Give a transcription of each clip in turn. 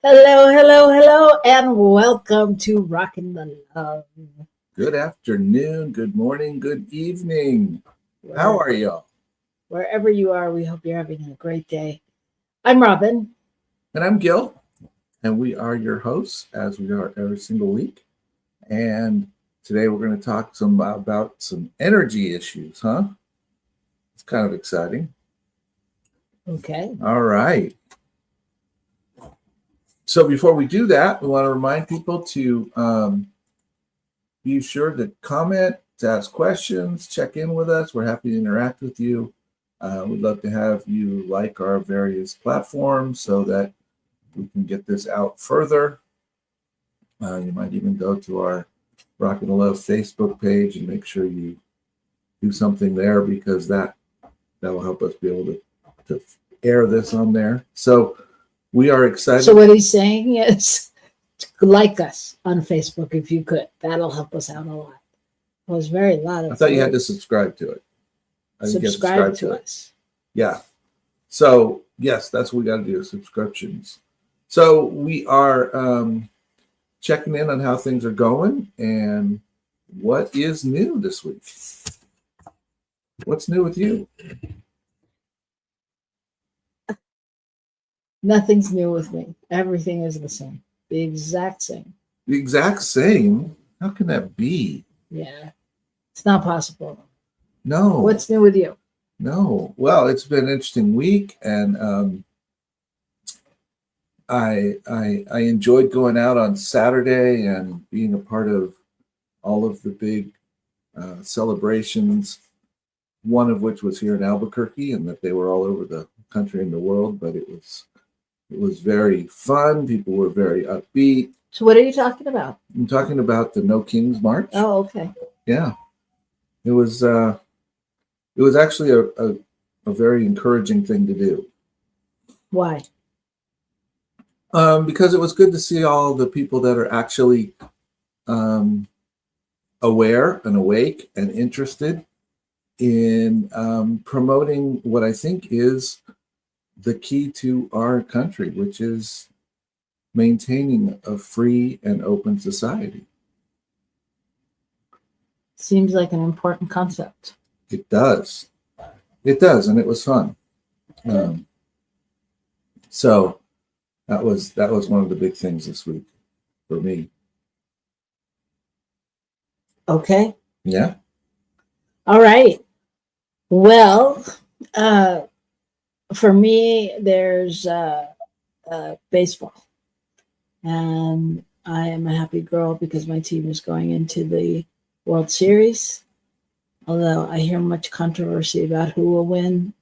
Hello, hello, hello, and welcome to Rockin' the Love. Good afternoon, good morning, good evening. How are y'all? Wherever you are, we hope you're having a great day. I'm Robyn. And I'm Gil, and we are your hosts, as we are every single week. And today we're going to talk about some energy issues, huh? It's kind of exciting. Okay. All right. So before we do that, we want to remind people to be sure to comment, to ask questions, check in with us. We're happy to interact with you. We'd love to have you like our various platforms so that we can get this out further. You might even go to our Rockin' the Love Facebook page and make sure you do something there, because that will help us be able to air this on there. So we are excited. So what he's saying is, like us on Facebook if you could. That'll help us out a lot. It was very loud. I thought you had to subscribe to it. Subscribe to us. Yeah. So yes, that's what we got to do, subscriptions. So we are checking in on how things are going and what is new this week. What's new with you? Nothing's new with me. Everything is the same. The exact same. The exact same? How can that be? Yeah. It's not possible. No. What's new with you? No. Well, it's been an interesting week, and I enjoyed going out on Saturday and being a part of all of the big celebrations, one of which was here in Albuquerque, and that they were all over the country and the world, but it was very fun. People were very upbeat. So what are you talking about? I'm talking about the No Kings March. Oh, okay. Yeah. It was actually a very encouraging thing to do. Why? Because it was good to see all the people that are actually aware and awake and interested in promoting what I think is the key to our country, which is maintaining a free and open society. Seems like an important concept. It does. It does, and it was fun. So that was one of the big things this week for me. Okay. Yeah. All right. Well, for me, there's baseball, and I am a happy girl because my team is going into the World Series. Although I hear much controversy about who will win,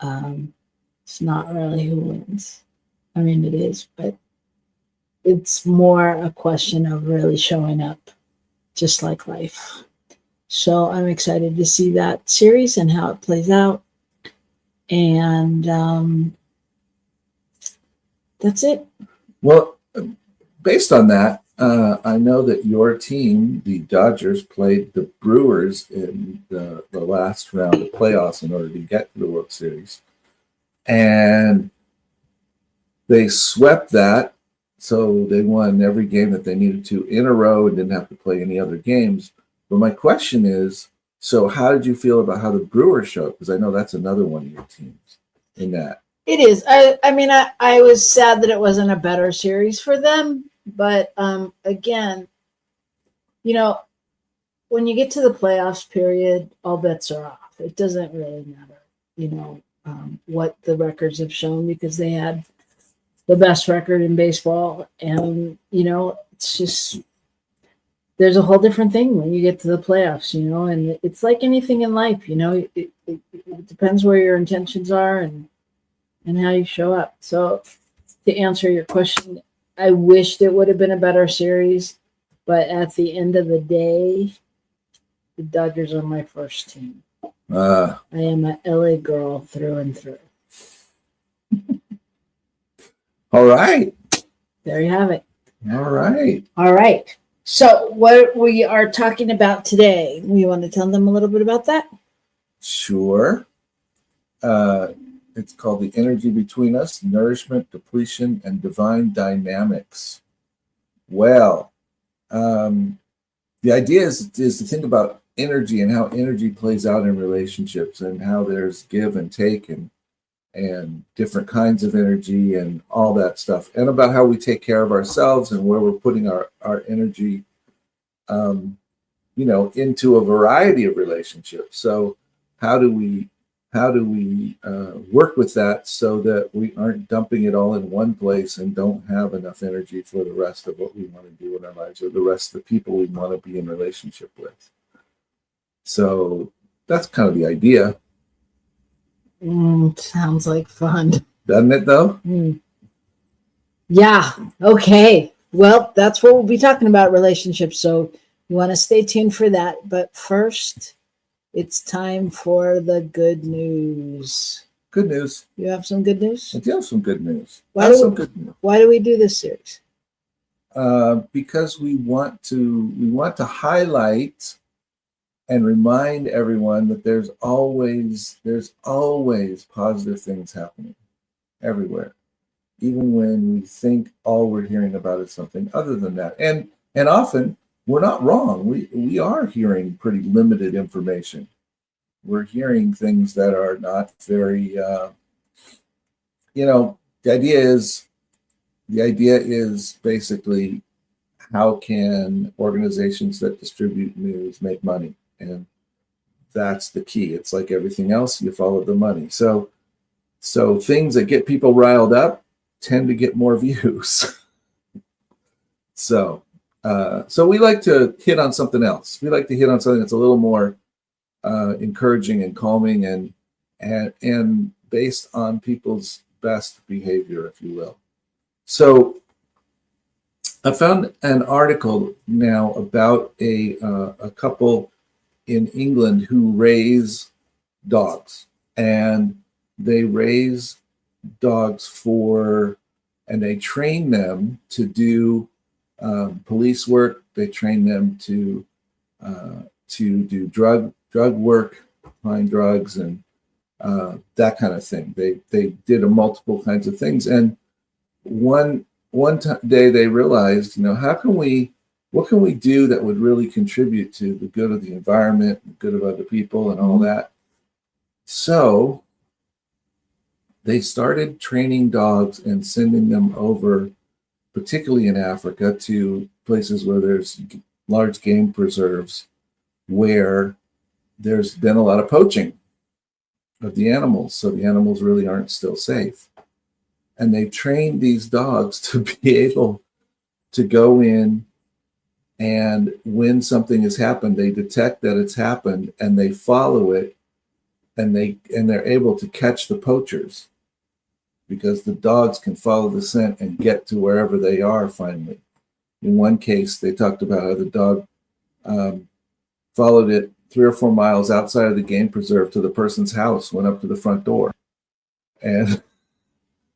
it's not really who wins. I mean, it is, but it's more a question of really showing up, just like life. So I'm excited to see that series and how it plays out. And that's it. Well, based on that, I know that your team, the Dodgers, played the Brewers in the last round of playoffs in order to get to the World Series. And they swept that, so they won every game that they needed to in a row and didn't have to play any other games. But my question is, so how did you feel about how the Brewers showed? Because I know that's another one of your teams in that. It is. I mean, I was sad that it wasn't a better series for them. But again, when you get to the playoffs period, all bets are off. It doesn't really matter, what the records have shown, because they had the best record in baseball. And, it's just, there's a whole different thing when you get to the playoffs, and it's like anything in life, it depends where your intentions are and how you show up. So to answer your question, I wished it would have been a better series, but at the end of the day, the Dodgers are my first team. I am a LA girl through and through. All right. There you have it. All right. All right. So what we are talking about today, you want to tell them a little bit about that? Sure. It's called The Energy Between Us, Nourishment, Depletion, and Divine Dynamics. Well, the idea is to think about energy and how energy plays out in relationships and how there's give and take and different kinds of energy and all that stuff, and about how we take care of ourselves and where we're putting our energy, into a variety of relationships. So how do we work with that so that we aren't dumping it all in one place and don't have enough energy for the rest of what we want to do in our lives or the rest of the people we want to be in relationship with? So that's kind of the idea. Sounds like fun. Doesn't it, though? Yeah. Okay. Well, that's what we'll be talking about, relationships. So you want to stay tuned for that. But first, it's time for the good news. Good news. You have some good news? I do have some good news. Why do we do this series? Because we want to highlight and remind everyone that there's always positive things happening everywhere, even when we think all we're hearing about is something other than that. And often we're not wrong. We are hearing pretty limited information. We're hearing things that are not very, the idea is basically, how can organizations that distribute news make money? And that's the key. It's like everything else, you follow the money. So things that get people riled up tend to get more views. So we like to hit on something else. We like to hit on something that's a little more encouraging and calming and based on people's best behavior, if you will. So I found an article now about a couple in England who raise dogs, and they raise dogs and they train them to do police work. They train them to do drug work, find drugs, and that kind of thing. They did multiple kinds of things, and one day they realized, what can we do that would really contribute to the good of the environment, the good of other people, and all that? So they started training dogs and sending them over, particularly in Africa, to places where there's large game preserves, where there's been a lot of poaching of the animals. So the animals really aren't still safe. And they trained these dogs to be able to go in, and when something has happened, they detect that it's happened and they follow it, and they're able to catch the poachers, because the dogs can follow the scent and get to wherever they are finally. In one case, they talked about how the dog followed it 3 or 4 miles outside of the game preserve to the person's house, went up to the front door, and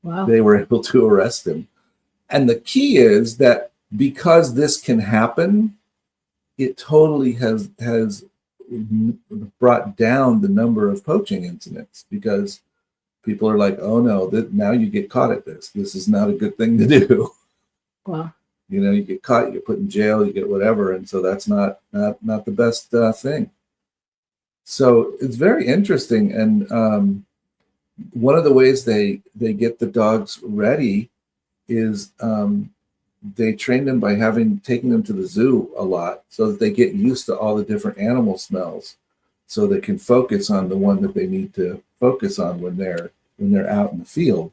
wow, they were able to arrest him. And the key is that because this can happen, it totally has brought down the number of poaching incidents, because people are like, oh no, now you get caught at this. This is not a good thing to do. Wow. You get caught, you get put in jail, you get whatever. And so that's not the best thing. So it's very interesting. And one of the ways they get the dogs ready is they train them by taking them to the zoo a lot, so that they get used to all the different animal smells, so they can focus on the one that they need to focus on when they're out in the field,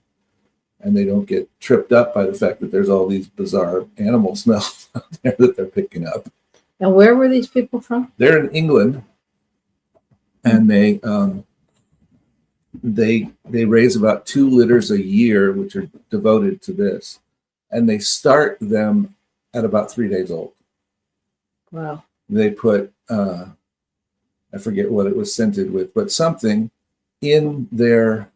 and they don't get tripped up by the fact that there's all these bizarre animal smells out there that they're picking up. And where were these people from? They're in England, and they raise about 2 litters a year, which are devoted to this. And they start them at about 3 days old. Wow. They put, I forget what it was scented with, but something in their,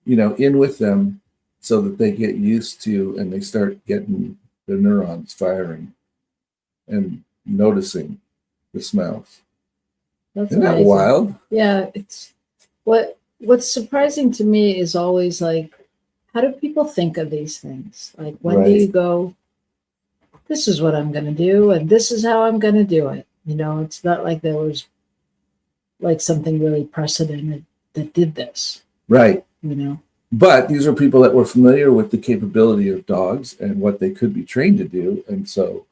in with them, so that they get used to, and they start getting their neurons firing and noticing the smells. That's Isn't amazing. that wild? Yeah. It's what what's surprising to me is always like, how do people think of these things? Like, when do Right. you go, this is what I'm going to do, and this is how I'm going to do it? You know, it's not like there was like something really precedented that did this, Right. you know? But these are people that were familiar with the capability of dogs and what they could be trained to do. And so,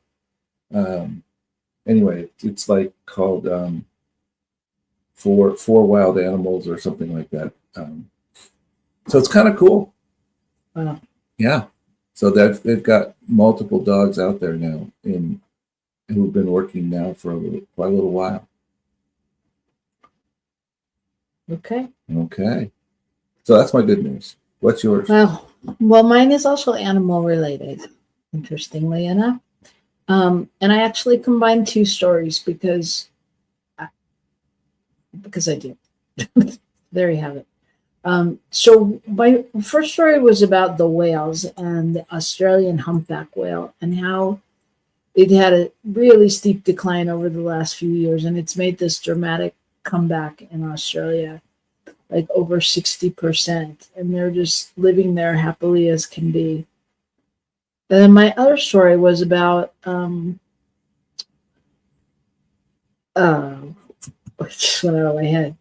anyway, it's like called for wild animals or something like that. So it's kind of cool. Wow. Yeah. So they've got multiple dogs out there now who've been working now for quite a little while. Okay. Okay. So that's my good news. What's yours? Well, mine is also animal related, interestingly enough. And I actually combined two stories because I do. There you have it. So my first story was about the whales and the Australian humpback whale and how it had a really steep decline over the last few years, and it's made this dramatic comeback in Australia, like over 60%, and they're just living there happily as can be. And then my other story was about it just went out of my head.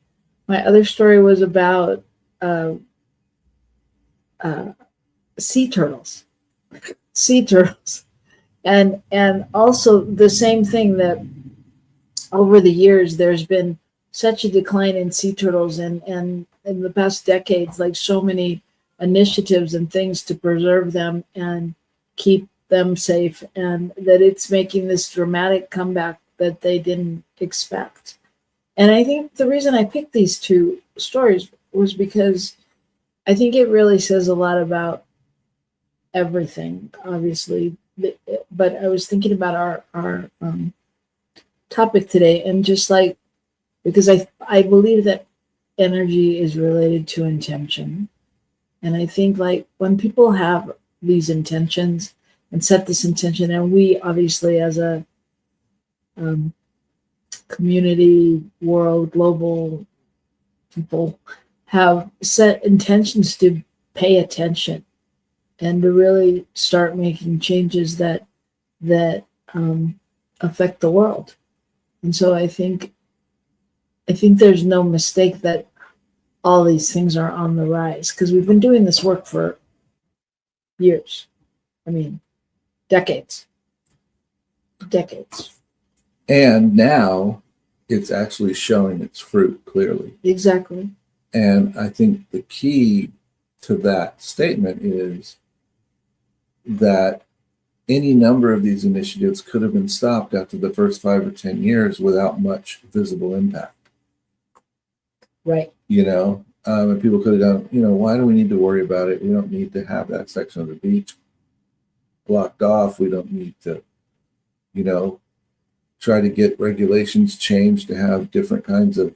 My other story was about uh, uh, sea turtles, sea turtles, and also the same thing that over the years there's been such a decline in sea turtles, and in the past decades, like so many initiatives and things to preserve them and keep them safe, and that it's making this dramatic comeback that they didn't expect. And I think the reason I picked these two stories was because I think it really says a lot about everything, obviously. But I was thinking about our topic today, and just like, because I believe that energy is related to intention, and I think like when people have these intentions and set this intention, and we obviously as a um, community, world, global people have set intentions to pay attention and to really start making changes that affect the world. And so I think there's no mistake that all these things are on the rise, because we've been doing this work for years. I mean, decades. And now it's actually showing its fruit clearly. Exactly. And I think the key to that statement is that any number of these initiatives could have been stopped after the first 5 or 10 years without much visible impact. Right. And people could have gone, why do we need to worry about it? We don't need to have that section of the beach blocked off. We don't need to, try to get regulations changed to have different kinds of,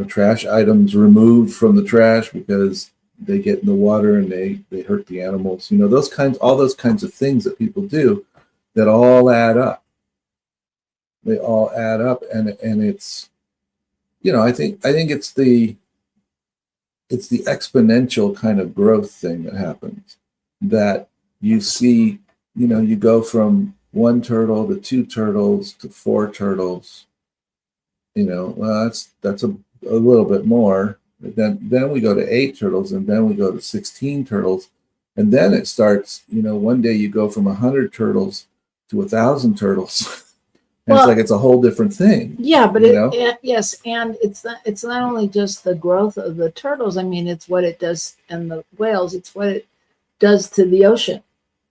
trash items removed from the trash because they get in the water and they hurt the animals. All those kinds of things that people do that all add up. They all add up, and it's, I think it's the exponential kind of growth thing that happens, that you see, you go from 1 turtle to 2 turtles to 4 turtles. Well, that's a little bit more. But then we go to 8 turtles, and then we go to 16 turtles, and then it starts. One day you go from 100 turtles to 1,000 turtles. And it's like it's a whole different thing. Yeah, but yes, and it's not only just the growth of the turtles. I mean, it's what it does, and the whales. It's what it does to the ocean,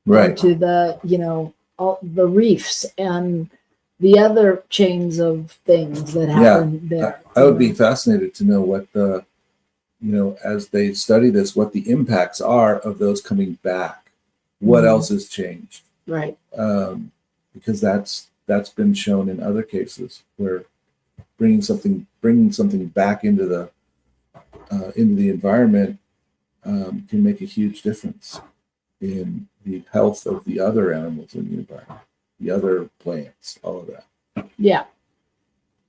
right? To the all the reefs and the other chains of things that happen there. I would be fascinated to know what the, as they study this, what the impacts are of those coming back. What else has changed? Right. Because that's been shown in other cases where bringing something back into the environment can make a huge difference in the health of the other animals in the environment, the other plants, all of that. Yeah.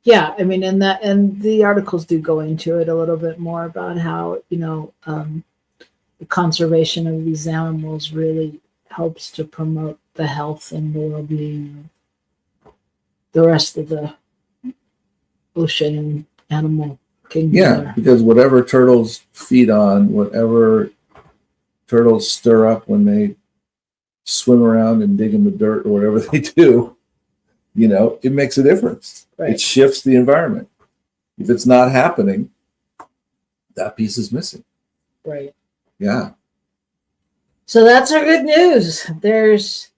Yeah, I mean, and the articles do go into it a little bit more about how, the conservation of these animals really helps to promote the health and the well-being of the rest of the ocean and animal kingdom. Yeah, there. because whatever turtles feed on, whatever turtles stir up when they swim around and dig in the dirt or whatever they do, it makes a difference. Right. It shifts the environment. If it's not happening, that piece is missing. Right. Yeah. So that's our good news. There's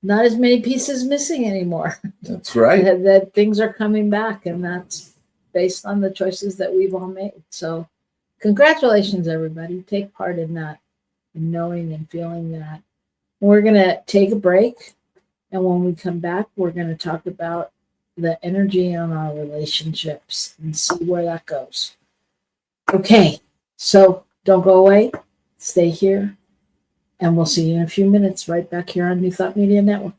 not as many pieces missing anymore. That's right. that things are coming back, and that's based on the choices that we've all made. So congratulations, everybody. Take part in that, and knowing and feeling that. We're going to take a break. And when we come back, we're going to talk about the energy on our relationships and see where that goes. Okay, so don't go away. Stay here. And we'll see you in a few minutes right back here on New Thought Media Network.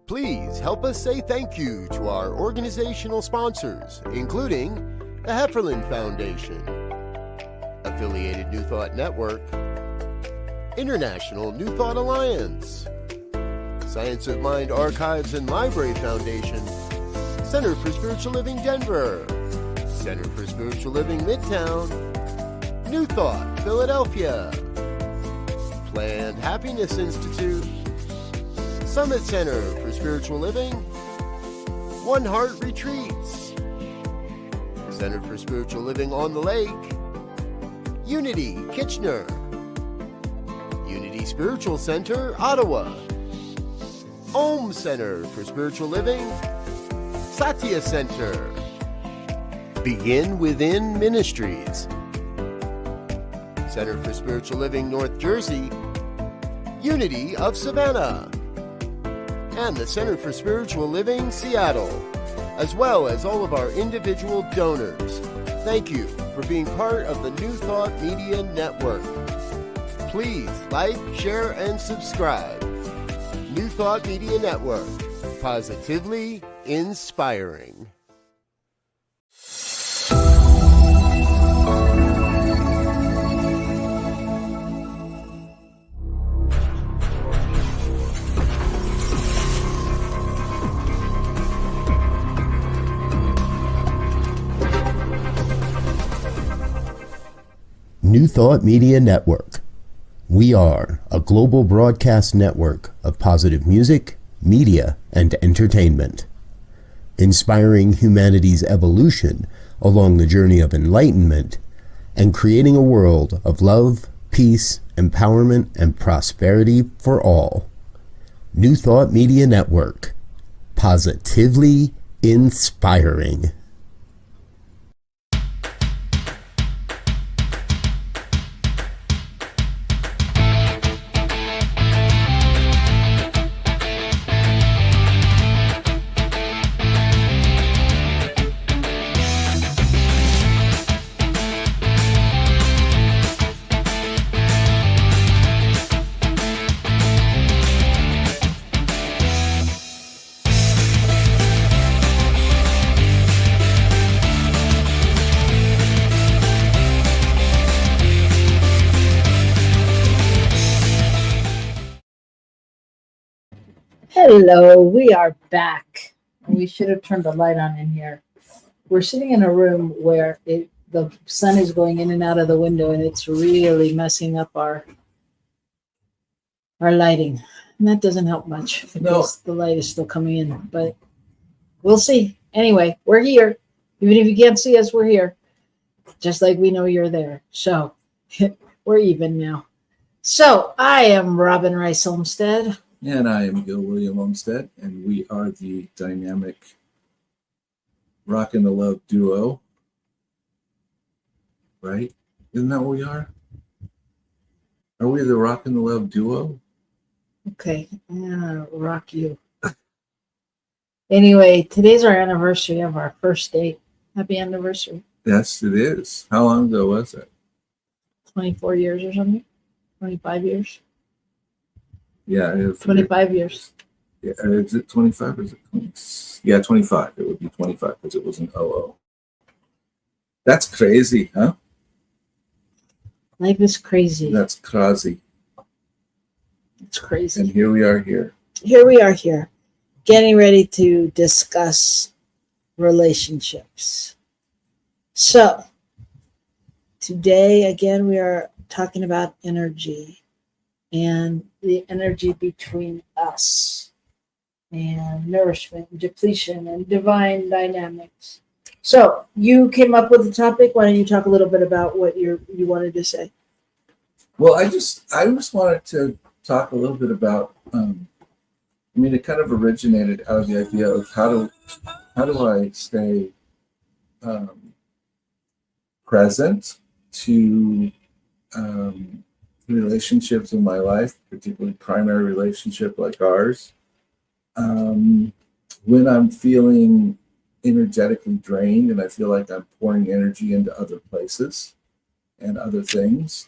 Please help us say thank you to our organizational sponsors, including the Hefferland Foundation, Affiliated New Thought Network, International New Thought Alliance, Science of Mind Archives and Library Foundation, Center for Spiritual Living Denver, Center for Spiritual Living Midtown, New Thought Philadelphia, Planned Happiness Institute, Summit Center for Spiritual Living, One Heart Retreats, Center for Spiritual Living on the Lake, Unity Kitchener, Unity Spiritual Center Ottawa, Om Center for Spiritual Living, Satya Center, Begin Within Ministries, Center for Spiritual Living North Jersey, Unity of Savannah, and the Center for Spiritual Living Seattle, as well as all of our individual donors. Thank you for being part of the New Thought Media Network. Please like, share, and subscribe. New Thought Media Network, positively inspiring. New Thought Media Network. We are a global broadcast network of positive music, media, and entertainment, inspiring humanity's evolution along the journey of enlightenment and creating a world of love, peace, empowerment, and prosperity for all. New Thought Media Network. Positively inspiring. Hello, we are back. We should have turned the light on in here. We're sitting in a room where the sun is going in and out of the window, and it's really messing up our lighting. And that doesn't help much because the light is still coming in, but we'll see. Anyway, we're here. Even if you can't see us, we're here. Just like we know you're there. So we're even now. So I am Robyn Rice Olmsted. And I am Gil William Olmsted, and we are the dynamic Rock and the Love duo. Right? Isn't that what we are? Are we the Rock and the Love duo? Okay, I'm gonna rock you. Anyway, today's our anniversary of our first date. Happy anniversary. Yes, it is. How long ago was it? 24 years or something? 25 years? Yeah, it's 25 years. Yeah, is it 25 or is it 20? Yeah, 25. It would be 25 because it was an 00. That's crazy, huh? Life is crazy. That's crazy. It's crazy. And here we are here. Here we are here, getting ready to discuss relationships. So, today, again, we are talking about energy and the energy between us and nourishment, depletion, and divine dynamics. So, you came up with the topic. Why don't you talk a little bit about what you wanted to say? Well, I just wanted to talk a little bit about. It kind of originated out of the idea of how do I stay present to relationships in my life, particularly primary relationship like ours, when I'm feeling energetically drained and I feel like I'm pouring energy into other places and other things.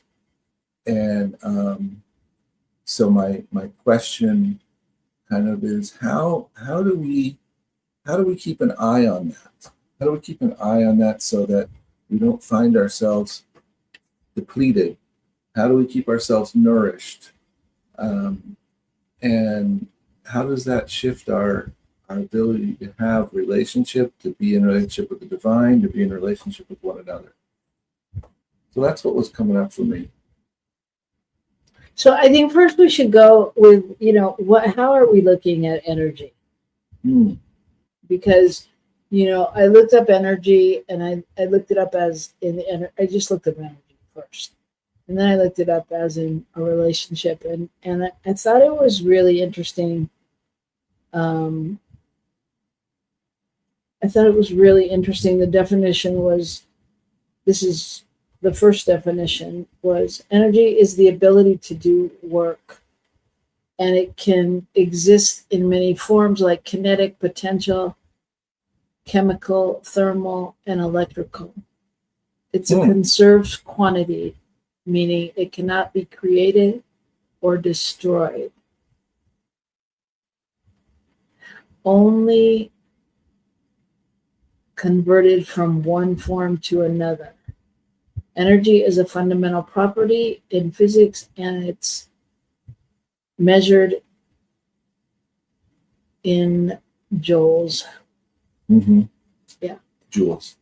And so my question kind of is how do we keep an eye on that? How do we keep an eye on that so that we don't find ourselves depleted? How do we keep ourselves nourished? And how does that shift our ability to have relationship, to be in relationship with the divine, to be in relationship with one another? So that's what was coming up for me. So I think first we should go with, how are we looking at energy? Because, I looked up energy and I looked it up as I just looked up energy first. And then I looked it up as in a relationship. And I thought it was really interesting. The definition was, the first definition was, energy is the ability to do work. And it can exist in many forms like kinetic, potential, chemical, thermal, and electrical. It's a conserved quantity, meaning it cannot be created or destroyed. Only converted from one form to another. Energy is a fundamental property in physics, and it's measured in joules. Mm-hmm. Yeah. Joules.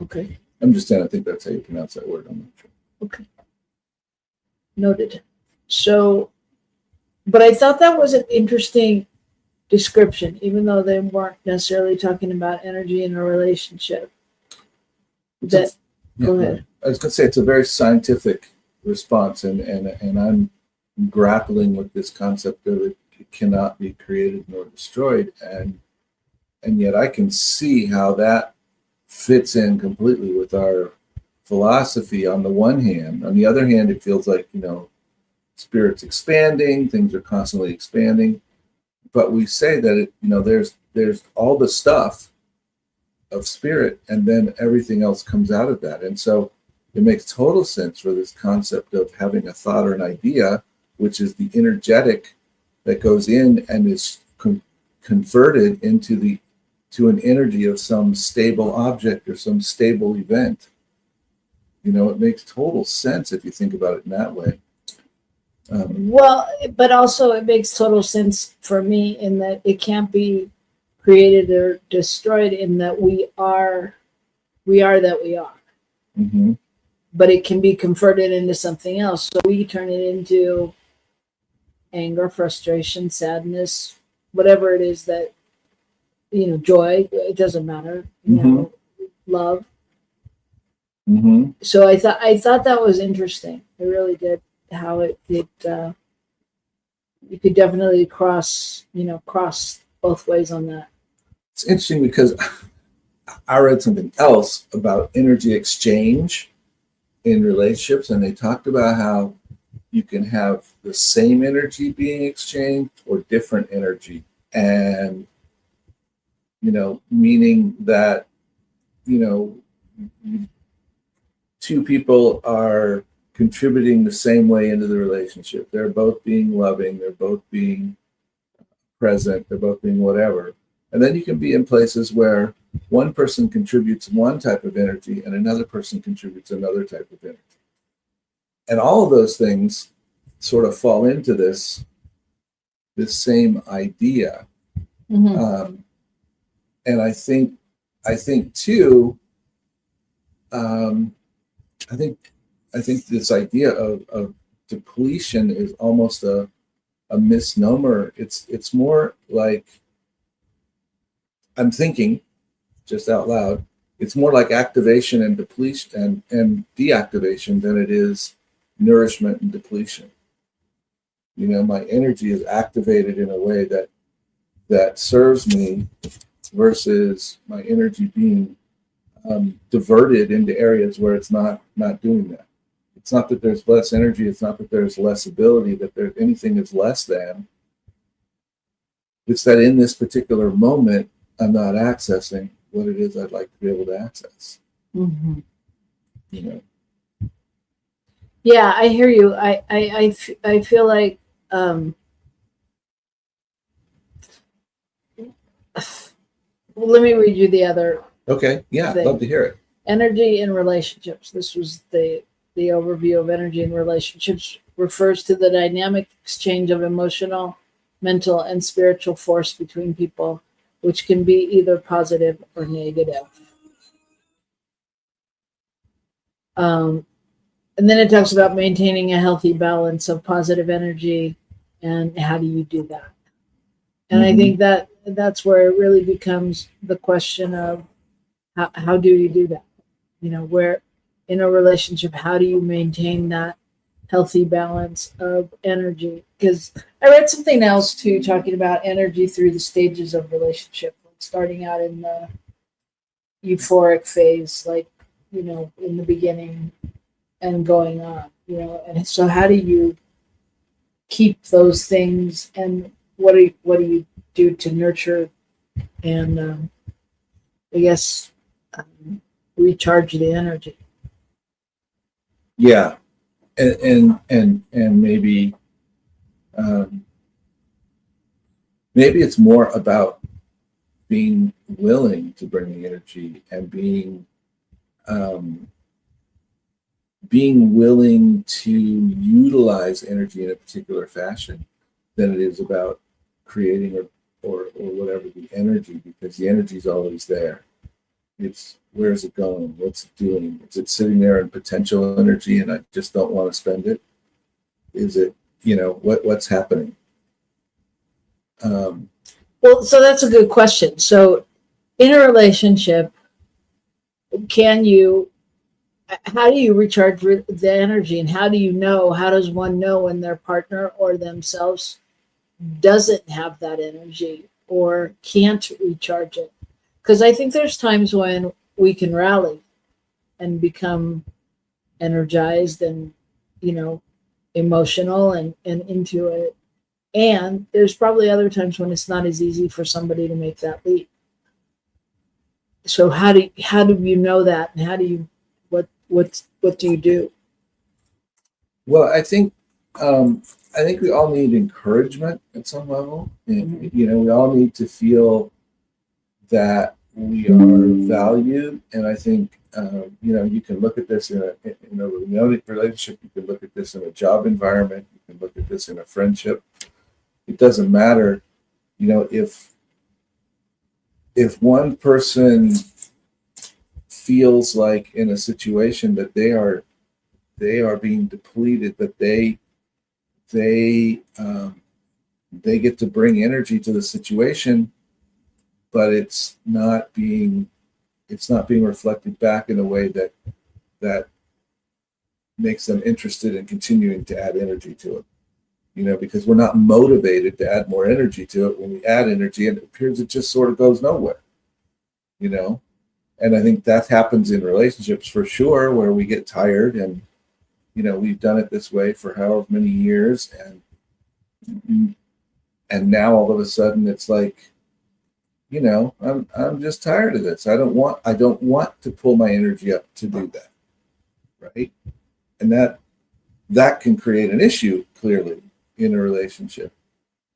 Okay. I'm just saying, I think that's how you pronounce that word. I'm not sure. Okay. Noted. So, but I thought that was an interesting description, even though they weren't necessarily talking about energy in a relationship. Go ahead. I was going to say it's a very scientific response, and I'm grappling with this concept of it cannot be created nor destroyed, and yet I can see how that fits in completely with our philosophy on the one hand. On the other hand, it feels like, spirit's expanding, things are constantly expanding, but we say that there's all the stuff of spirit, and then everything else comes out of that. And so it makes total sense for this concept of having a thought or an idea, which is the energetic that goes in and is converted into an energy of some stable object or some stable event. It makes total sense if you think about it in that way. But also it makes total sense for me in that it can't be created or destroyed, in that we are we are that we are. Mm-hmm. But it can be converted into something else. So we turn it into anger, frustration, sadness, whatever it is that, joy, it doesn't matter, love. Mm-hmm. So I thought that was interesting. I really did, how it you could definitely cross both ways on that. It's interesting because I read something else about energy exchange in relationships, and they talked about how you can have the same energy being exchanged or different energy, and meaning that two people are contributing the same way into the relationship. They're both being loving, they're both being present, they're both being whatever. And then you can be in places where one person contributes one type of energy and another person contributes another type of energy. And all of those things sort of fall into this same idea. Mm-hmm. And I think too, I think this idea of depletion is almost a misnomer. It's more like, I'm thinking just out loud, it's more like activation and depletion and deactivation than it is nourishment and depletion. My energy is activated in a way that serves me, versus my energy being diverted into areas where it's not doing that. It's not that there's less energy. It's not that there's less ability, that there anything is less than. It's that in this particular moment, I'm not accessing what it is I'd like to be able to access. Mm-hmm. Yeah, I hear you. I feel like let me read you the other. Okay. Yeah, I'd love to hear it. Energy in relationships. This was the overview of energy in relationships. Refers to the dynamic exchange of emotional, mental, and spiritual force between people, which can be either positive or negative. And then it talks about maintaining a healthy balance of positive energy, and how do you do that? And I think that's where it really becomes the question of how do you do that? Where in a relationship, how do you maintain that healthy balance of energy? Because I read something else too, talking about energy through the stages of relationship, starting out in the euphoric phase, like, in the beginning, and going on, and so how do you keep those things, and what do you do to nurture and I guess recharge the energy? Yeah, and maybe maybe it's more about being willing to bring the energy and being willing to utilize energy in a particular fashion than it is about creating or whatever the energy, because the energy is always there. It's where's it going? What's it doing? Is it sitting there in potential energy and I just don't want to spend it? Is it, what's happening? Well, so that's a good question. So in a relationship, how do you recharge the energy, and how does one know when their partner or themselves doesn't have that energy or can't recharge it? Because I think there's times when we can rally and become energized and, emotional and into it. And there's probably other times when it's not as easy for somebody to make that leap. So how do you know that, and what do you do? Well, I think we all need encouragement at some level. And, we all need to feel that we are valued. And I think, you can look at this in a relationship. You can look at this in a job environment. You can look at this in a friendship. It doesn't matter, if one person feels like in a situation that they are being depleted, that they get to bring energy to the situation, but it's not being reflected back in a way that makes them interested in continuing to add energy to it. Because we're not motivated to add more energy to it. When we add energy, and it appears it just sort of goes nowhere. And I think that happens in relationships for sure, where we get tired, and we've done it this way for however many years, and now all of a sudden it's like, I'm just tired of this. I don't want to pull my energy up to do that, right? And that can create an issue, clearly, in a relationship.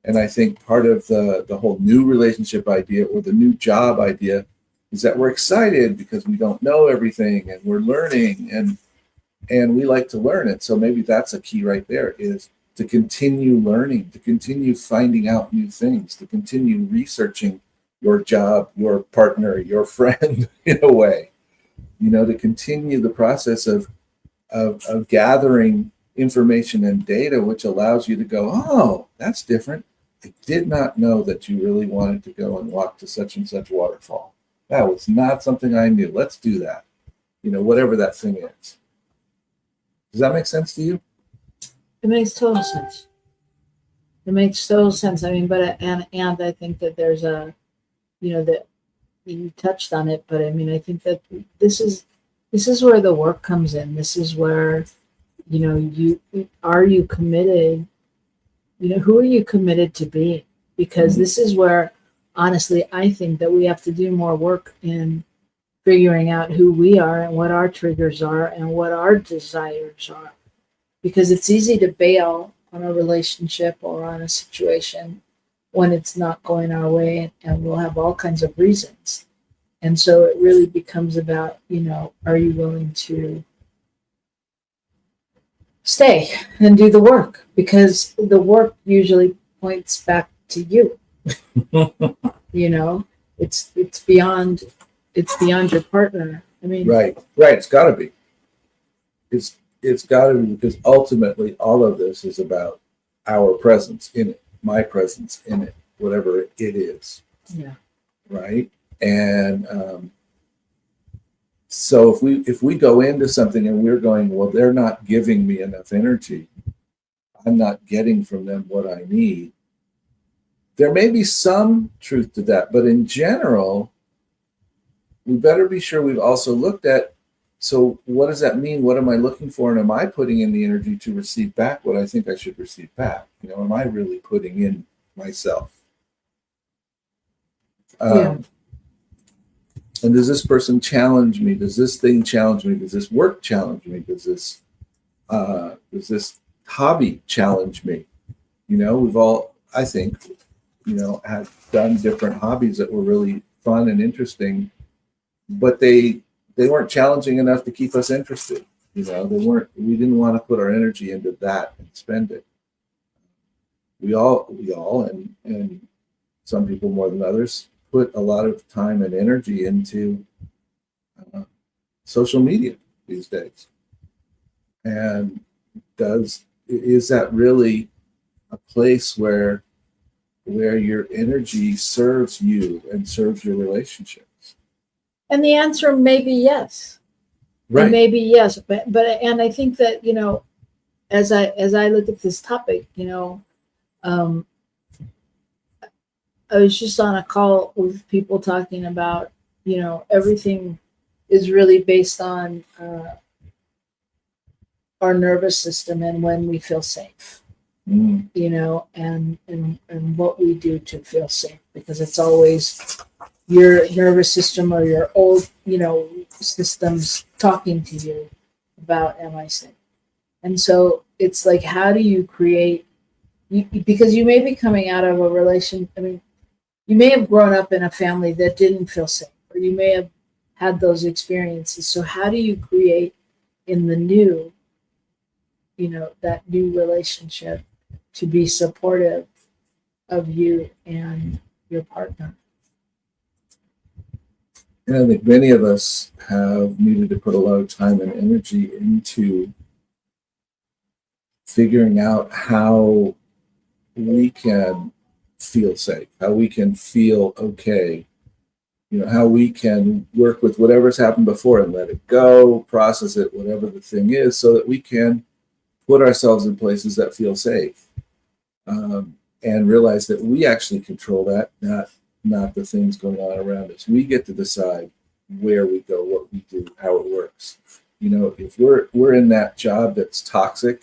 And I think part of the whole new relationship idea, or the new job idea, is that we're excited because we don't know everything, and we're learning, and we like to learn it. So maybe that's a key right there, is to continue learning, to continue finding out new things, to continue researching your job, your partner, your friend, in a way, to continue the process of gathering information and data, which allows you to go, oh, that's different. I did not know that you really wanted to go and walk to such and such waterfall. That was not something I knew. Let's do that. Whatever that thing is. Does that make sense to you? It makes total sense. It makes total sense. I mean, and I think that there's that you touched on it, but I mean, I think that this is where the work comes in. This is where, are you committed? Who are you committed to being? Because this is where, honestly, I think that we have to do more work in figuring out who we are and what our triggers are and what our desires are. Because it's easy to bail on a relationship or on a situation when it's not going our way, and we'll have all kinds of reasons. And so it really becomes about, are you willing to stay and do the work? Because the work usually points back to you. It's beyond your partner. I mean, right. It's got to be. It's got to be, because ultimately all of this is about our presence in it, my presence in it, whatever it is. Yeah. Right. And so if we go into something and we're going, well, they're not giving me enough energy, I'm not getting from them what I need. There may be some truth to that, but in general, we better be sure we've also looked at, so what does that mean? What am I looking for? And am I putting in the energy to receive back what I think I should receive back? Am I really putting in myself? And does this person challenge me? Does this thing challenge me? Does this work challenge me? Does this hobby challenge me? We've all, I think, have done different hobbies that were really fun and interesting, but they weren't challenging enough to keep us interested. We didn't want to put our energy into that and spend it. We all, and some people more than others, put a lot of time and energy into social media these days. And is that really a place where your energy serves you and serves your relationships? And the answer may be yes. Right. It may be yes, but and I think that, as I look at this topic, I was just on a call with people talking about, everything is really based on our nervous system and when we feel safe. And what we do to feel safe, because it's always your nervous system or your old, systems talking to you about, am I safe? And so it's like, how do you create, because you may be coming out of a relation. I mean, you may have grown up in a family that didn't feel safe, or you may have had those experiences. So how do you create in the new, that new relationship to be supportive of you and your partner? And I think many of us have needed to put a lot of time and energy into figuring out how we can feel safe, how we can feel okay, how we can work with whatever's happened before and let it go, process it, whatever the thing is, so that we can put ourselves in places that feel safe, and realize that we actually control that, not the things going on around us. We get to decide where we go, what we do, how it works. If we're in that job that's toxic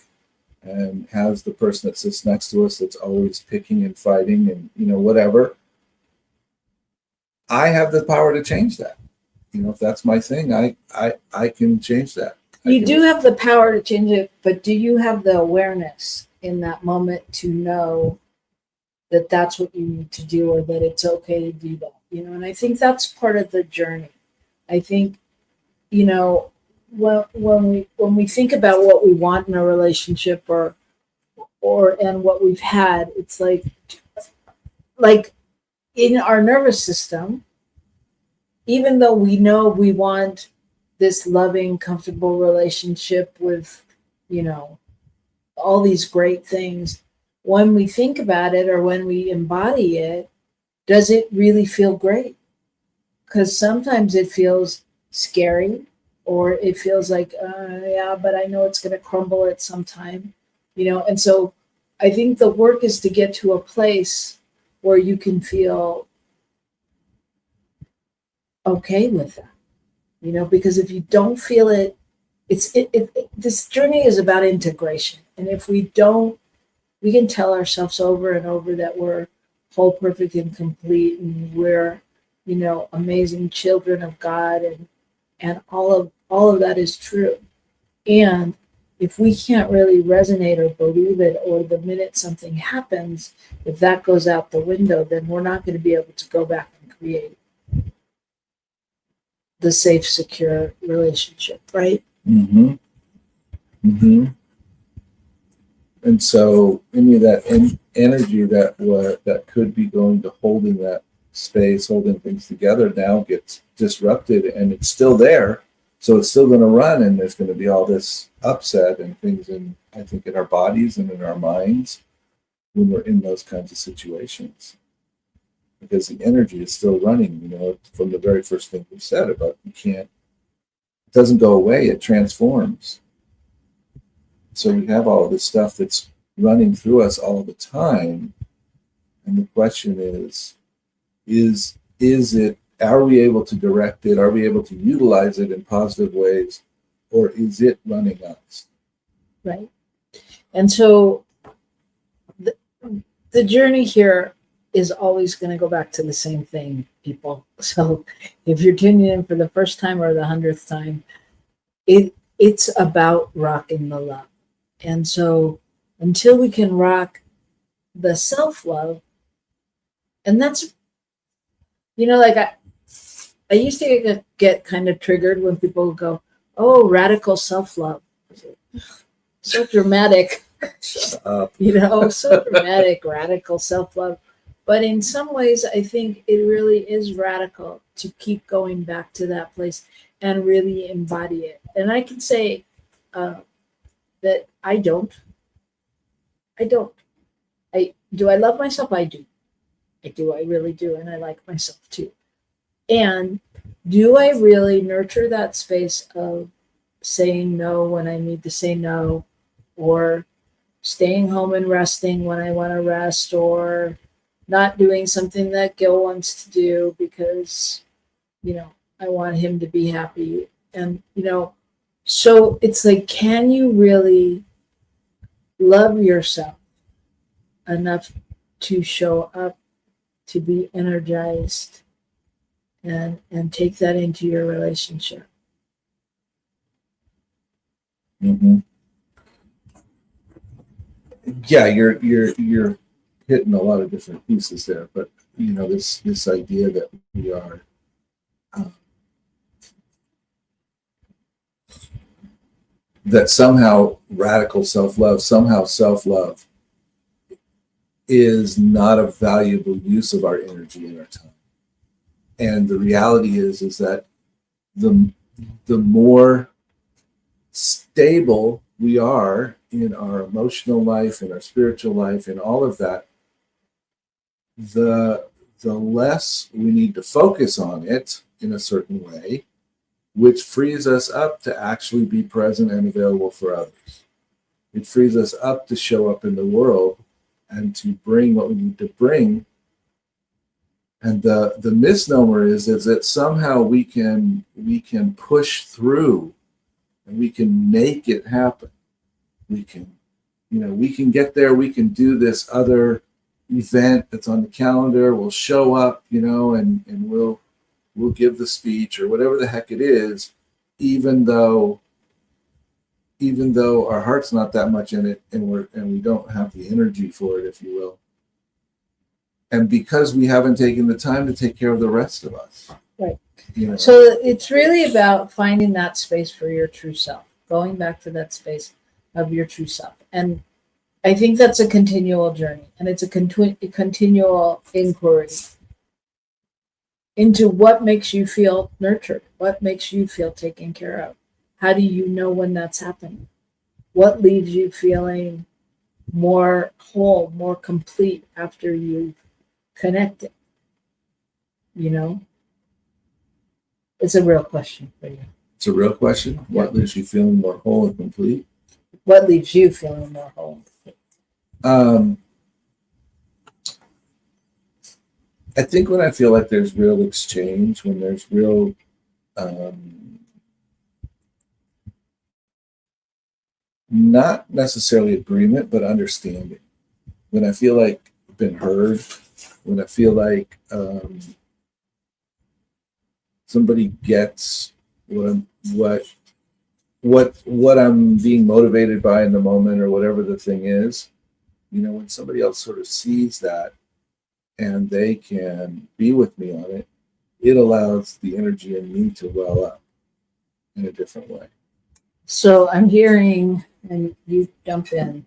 and has the person that sits next to us that's always picking and fighting and whatever, I have the power to change that. If that's my thing, I can change that. You do have the power to change it, but do you have the awareness in that moment to know that that's what you need to do, or that it's okay to do that? And I think that's part of the journey. I think, when we think about what we want in a relationship or and what we've had, it's like in our nervous system, even though we know we want this loving, comfortable relationship with, all these great things, when we think about it or when we embody it, does it really feel great? Because sometimes it feels scary, or it feels like, yeah, but I know it's going to crumble at some time, And so I think the work is to get to a place where you can feel okay with that, because if you don't feel it, this journey is about integration. And if we don't, we can tell ourselves over and over that we're whole, perfect, and complete, and we're, amazing children of God, and all of that is true. And if we can't really resonate or believe it, or the minute something happens, if that goes out the window, then we're not going to be able to go back and create the safe, secure relationship, right? Mm-hmm. Mm-hmm. And so any of that energy that could be going to holding that space, holding things together, now gets disrupted, and it's still there. So it's still going to run, and there's going to be all this upset and things in our bodies and in our minds when we're in those kinds of situations. Because the energy is still running, from the very first thing we said about it doesn't go away, it transforms. So we have all of this stuff that's running through us all the time. And the question is it, are we able to direct it? Are we able to utilize it in positive ways? Or is it running us? Right. And so the journey here is always going to go back to the same thing, people. So if you're tuning in for the first time or the 100th time, it's about rocking the love. And so until we can rock the self-love, and that's, I used to get kind of triggered when people go, oh, radical self-love. So dramatic, Shut up. So dramatic, radical self-love. But in some ways, I think it really is radical to keep going back to that place and really embody it. And I can say that I don't. Do I love myself? I do. I really do. And I like myself too. And do I really nurture that space of saying no when I need to say no, or staying home and resting when I want to rest, or not doing something that Gil wants to do because, I want him to be happy. And, so it's like, can you really love yourself enough to show up, to be energized, and take that into your relationship? Mm-hmm. Yeah, you're hitting a lot of different pieces there, but this idea that we are that somehow radical self-love, somehow self-love is not a valuable use of our energy and our time. And the reality is that the more stable we are in our emotional life, in our spiritual life, in all of that, the less we need to focus on it in a certain way, which frees us up to actually be present and available for others. It frees us up to show up in the world and to bring what we need to bring. And the misnomer is that somehow we can push through and we can make it happen. We can get there. We can do this other event that's on the calendar. We'll show up, and we'll give the speech or whatever the heck it is, even though our heart's not that much in it, and we don't have the energy for it, if you will. And because we haven't taken the time to take care of the rest of us. Right. So it's really about finding that space for your true self, going back to that space of your true self. And I think that's a continual journey, and it's a continual inquiry into what makes you feel nurtured, what makes you feel taken care of. How do you know when that's happening? What leaves you feeling more whole, more complete after you've connected? It's a real question for you. It's a real question. What leaves you feeling more whole and complete? What leaves you feeling more whole and complete? I think when I feel like there's real exchange, when there's real not necessarily agreement, but understanding. When I feel like I've been heard, when I feel like somebody gets what I'm being motivated by in the moment, or whatever the thing is, when somebody else sort of sees that and they can be with me on it, it allows the energy in me to well up in a different way. So I'm hearing, and you jump in,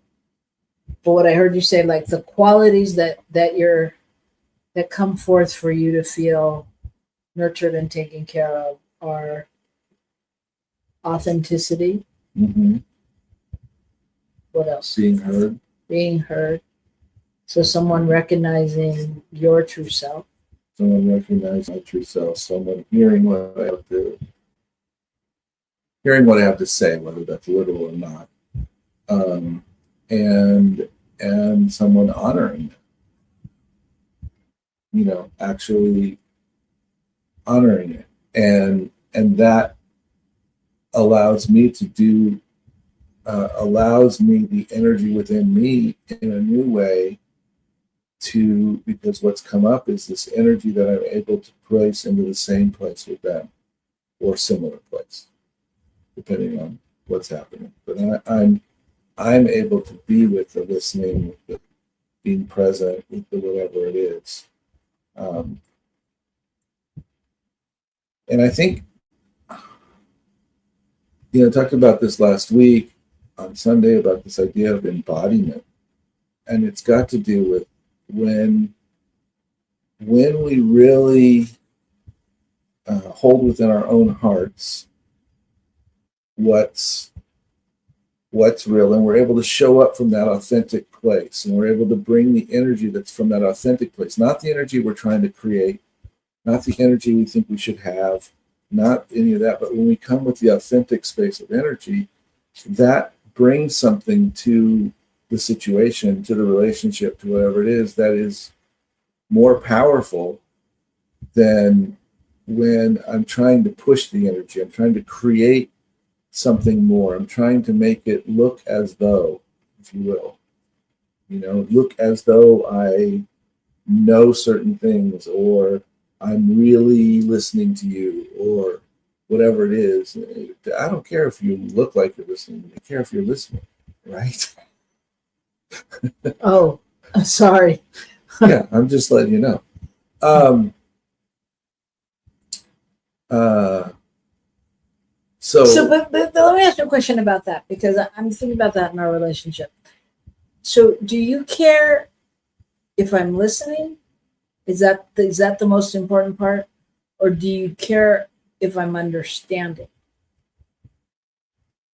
but what I heard you say, like the qualities that come forth for you to feel nurtured and taken care of are authenticity. Mm-hmm. What else? Being heard. So someone recognizing your true self. Someone recognizing my true self. Someone hearing what I have to say, whether that's literal or not. And someone honoring it. Actually honoring it. And that allows me the energy within me in a new way, because what's come up is this energy that I'm able to place into the same place with them, or similar place, depending on what's happening. But I'm able to be with the listening, with the being present, with the whatever it is. And I think, I talked about this last week on Sunday, about this idea of embodiment. And it's got to do with when we really hold within our own hearts what's real, and we're able to show up from that authentic place, and we're able to bring the energy that's from that authentic place, not the energy we're trying to create, not the energy we think we should have, not any of that, but when we come with the authentic space of energy, that brings something to the situation, to the relationship, to whatever it is, that is more powerful than when I'm trying to push the energy. I'm trying to create something more. I'm trying to make it look as though, if you will, look as though I know certain things, or I'm really listening to you, or whatever it is. I don't care if you look like you're listening. I care if you're listening, right? Oh, sorry. Yeah, I'm just letting you know. But let me ask you a question about that, because I'm thinking about that in our relationship. So do you care if I'm listening? Is that the most important part? or do you care if I'm understanding?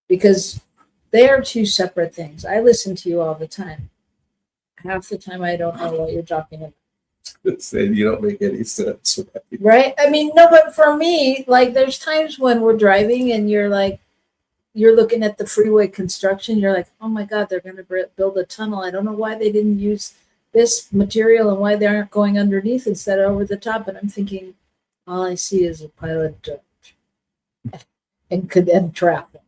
Because they are two separate things. I listen to you all the time. Half the time I don't know what you're talking about. Saying you don't make any sense, right? Right? I mean, no, but for me, like there's times when we're driving and you're like, you're looking at the freeway construction, you're like, oh my God, they're going to build a tunnel. I don't know why they didn't use this material and why they aren't going underneath instead of over the top. And I'm thinking, all I see is a pile of dirt and traffic.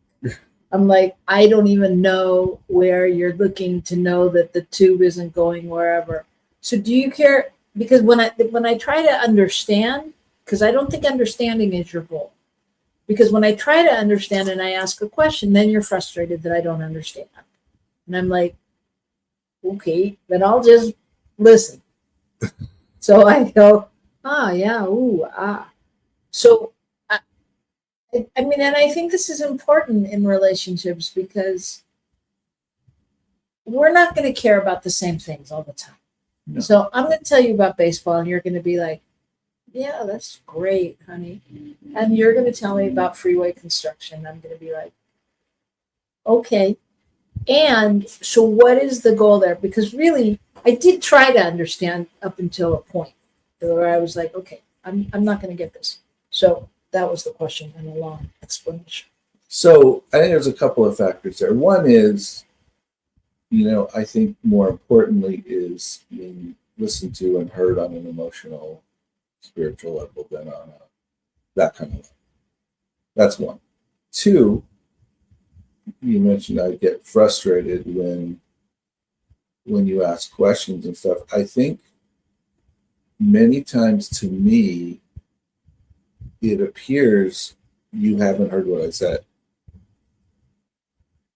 I'm like, I don't even know where you're looking to know that the tube isn't going wherever. So do you care? Because when I try to understand, because I don't think understanding is your goal. Because when I try to understand and I ask a question, then you're frustrated that I don't understand. And I'm like, okay, then I'll just listen. So I go, yeah, ooh, ah. So, I mean, and I think this is important in relationships because we're not going to care about the same things all the time. No. So I'm going to tell you about baseball and you're going to be like, yeah, that's great, honey. And you're going to tell me about freeway construction. I'm going to be like, okay. And so what is the goal there? Because really, I did try to understand up until a point where I was like, okay, I'm not going to get this. So that was the question and a long explanation. So I think there's a couple of factors there. One is, I think more importantly is being listened to and heard on an emotional, spiritual level than on that kind of level. That's one. Two, you mentioned I get frustrated when you ask questions and stuff. I think many times to me, it appears you haven't heard what I said.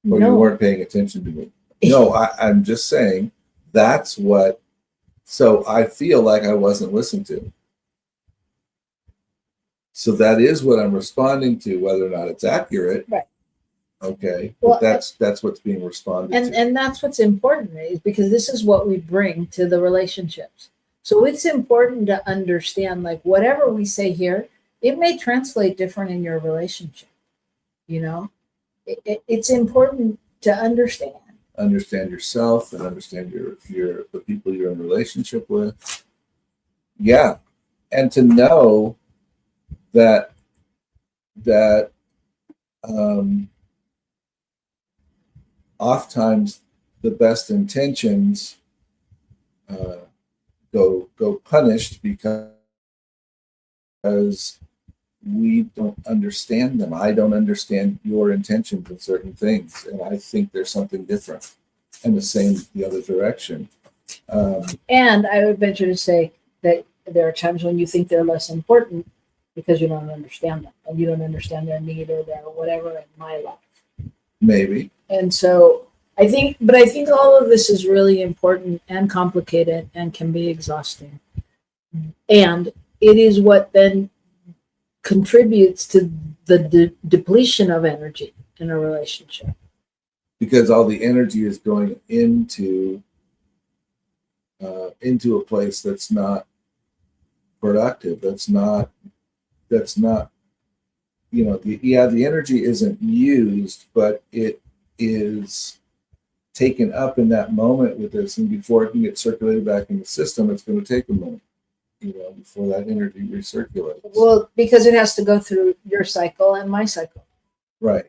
Or you weren't paying attention to me. No, I'm just saying that's what, so I feel like I wasn't listened to. So that is what I'm responding to, whether or not it's accurate. Right. Okay. Well, but that's what's being responded to. And that's what's important is because this is what we bring to the relationships. So it's important to understand, like whatever we say here, it may translate different in your relationship. It's important to understand Yourself and understand the people you're in relationship with. Yeah. And to know that oftentimes the best intentions go punished because we don't understand them. I don't understand your intentions in certain things, and I think there's something different. And the same the other direction. And I would venture to say that there are times when you think they're less important because you don't understand them and you don't understand their need or their whatever in my life. Maybe. And so I think all of this is really important and complicated and can be exhausting. And it is what then contributes to the depletion of energy in a relationship. Because all the energy is going into a place that's not productive. That's not. The energy isn't used, but it is taken up in that moment with this, and before it can get circulated back in the system, it's going to take a moment, before that energy recirculates. Well, because it has to go through your cycle and my cycle. Right.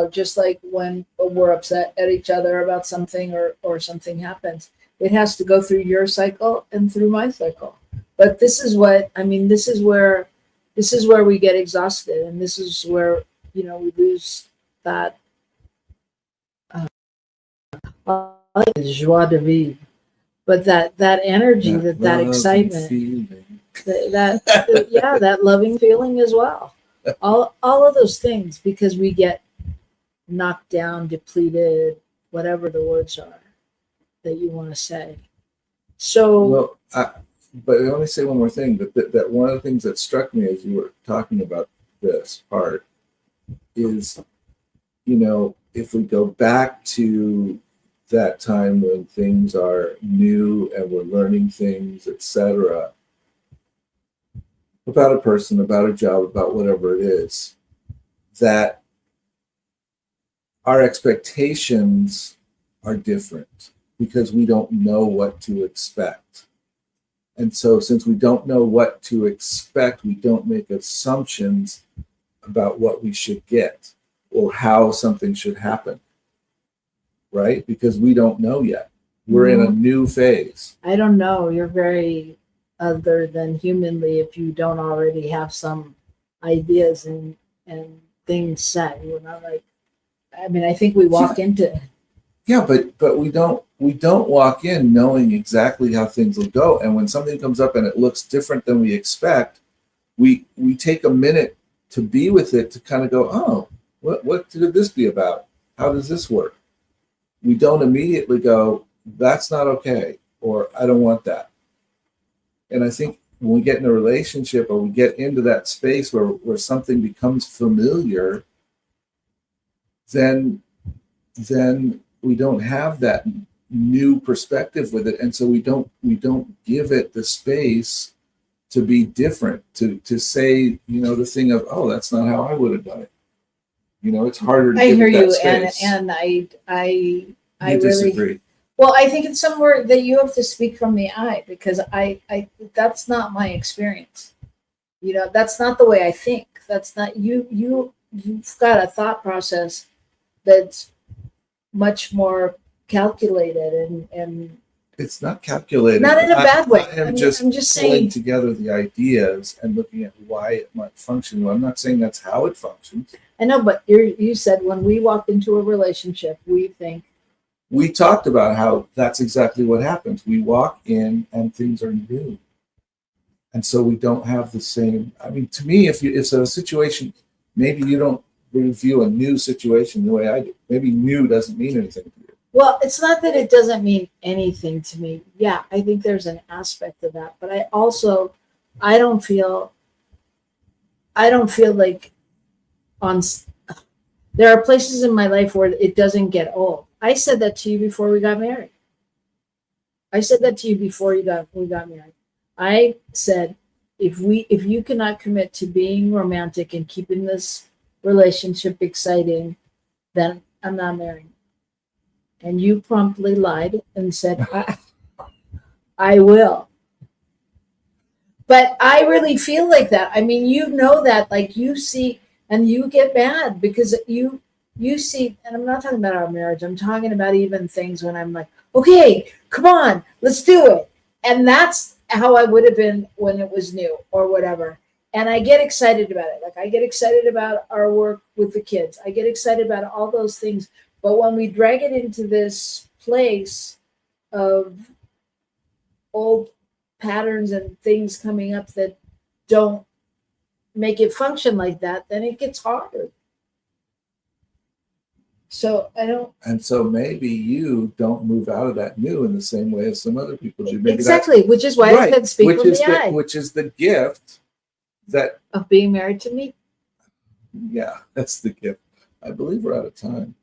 Just like when we're upset at each other about something or something happens, it has to go through your cycle and through my cycle. But this is where we get exhausted, and this is where, we lose that joie de vivre, but that energy, that excitement, that loving feeling as well. All of those things, because we get knocked down, depleted, whatever the words are that you want to say. So, but I want to say one more thing. That one of the things that struck me as you were talking about this part is, if we go back to that time when things are new and we're learning things, etc., about a person, about a job, about whatever it is, that our expectations are different because we don't know what to expect. And so since we don't know what to expect, we don't make assumptions about what we should get or how something should happen, right? Because we don't know yet. We're in a new phase. I don't know. You're very other than humanly if you don't already have some ideas and things set. We're not like, I mean, I think we walk into. Yeah, but we don't walk in knowing exactly how things will go. And when something comes up and it looks different than we expect, we take a minute to be with it, to kind of go, oh, what could this be about? How does this work? We don't immediately go, that's not okay, or I don't want that. And I think when we get in a relationship or we get into that space where something becomes familiar, then we don't have that new perspective with it. And so we don't give it the space to be different, to say, the thing of, oh, that's not how I would have done it. It's harder to I give hear it that you, space. and I You disagree. Well, I think it's somewhere that you have to speak from the eye, because I that's not my experience. That's not the way I think. That's not you've got a thought process that's much more calculated and It's not calculated. not in a bad way. I am just I'm just saying. pulling together the ideas and looking at why it might function. Well, I'm not saying that's how it functions. I know, but you said when we walk into a relationship, we think. We talked about how that's exactly what happens. We walk in and things are new. And so we don't have the same, I mean, to me, if it's a situation, maybe you don't view a new situation the way I do. Maybe new doesn't mean anything to you. Well, it's not that it doesn't mean anything to me. Yeah, I think there's an aspect of that, but I don't feel like there are places in my life where it doesn't get old. I said that to you before we got married. We got married. I said, if you cannot commit to being romantic and keeping this relationship exciting, then I'm not married. And you promptly lied and said, I will. But I really feel like that. I mean, that, like, you see, and you get mad because you see, and I'm not talking about our marriage. I'm talking about even things when I'm like, okay, come on, let's do it. And that's how I would have been when it was new or whatever. And I get excited about it. Like, I get excited about our work with the kids. I get excited about all those things. But when we drag it into this place of old patterns and things coming up that don't make it function like that, then it gets hard. So I don't. And so maybe you don't move out of that new in the same way as some other people do. Maybe exactly, which is why I said speak from the eye. Which is the gift of being married to me. Yeah, that's the gift. I believe we're out of time,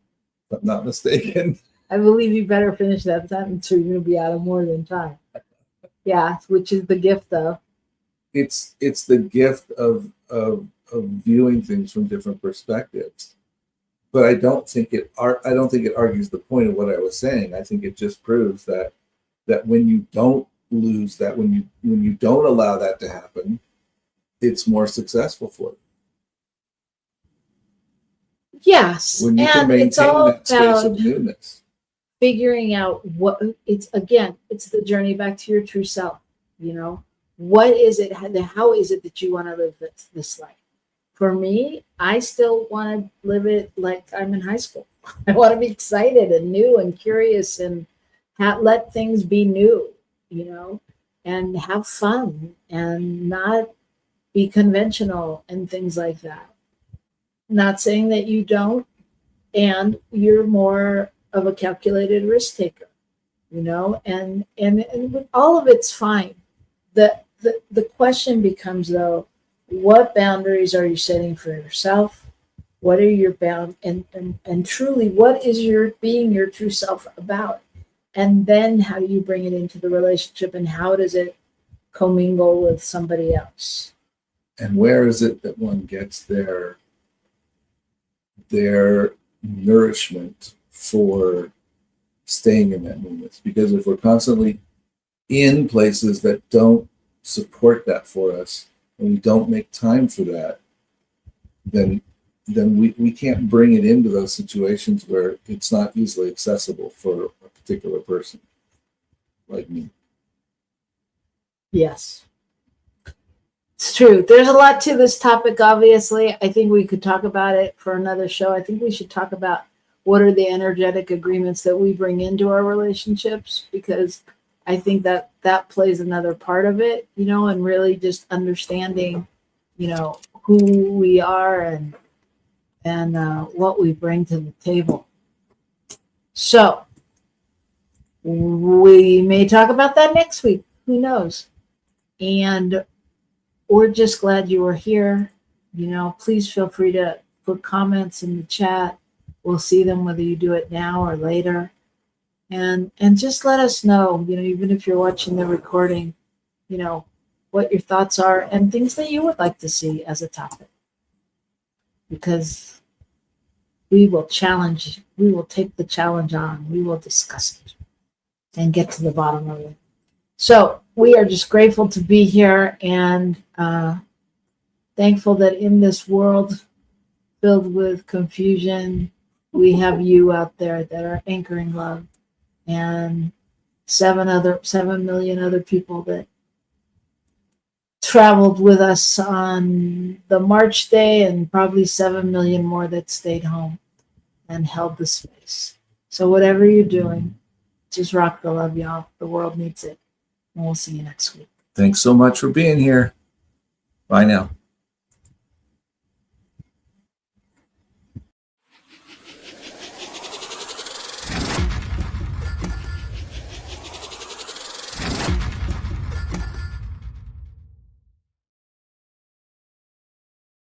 if I'm not mistaken. I believe you better finish that sentence or you're going to be out of more than time. Yeah, which is the gift of. It's the gift of viewing things from different perspectives. But I don't think it argues the point of what I was saying. I think it just proves that when you don't lose that, when you don't allow that to happen, it's more successful for you. Yes, when you and can maintain it's all that space of newness. Figuring out what it's the journey back to your true self. What is it? How is it that you want to live this life? For me, I still want to live it like I'm in high school. I want to be excited and new and curious and let things be new, and have fun and not be conventional and things like that. Not saying that you don't, and you're more of a calculated risk taker, and all of it's fine. The question becomes, though, what boundaries are you setting for yourself? What are your and truly, what is your being your true self about? And then how do you bring it into the relationship, and how does it commingle with somebody else? And where is it that one gets their nourishment for staying in that movement? Because if we're constantly in places that don't support that for us, and we don't make time for that, then we can't bring it into those situations where it's not easily accessible for a particular person like me. Yes. It's true. There's a lot to this topic, obviously. I think we could talk about it for another show. I think we should talk about what are the energetic agreements that we bring into our relationships, because I think that that plays another part of it, you know, and really just understanding, you know, who we are and what we bring to the table. So we may talk about that next week. Who knows? And we're just glad you were here. You know, please feel free to put comments in the chat. We'll see them whether you do it now or later. And just let us know, you know, even if you're watching the recording, you know, what your thoughts are and things that you would like to see as a topic. Because we will challenge, we will take the challenge on, we will discuss it and get to the bottom of it. So we are just grateful to be here and thankful that in this world filled with confusion, we have you out there that are anchoring love, and 7 million other people that traveled with us on the March day, and probably 7 million more that stayed home and held the space. So whatever you're doing, just rock the love, y'all. The world needs it. And we'll see you next week. Thanks so much for being here. Bye now.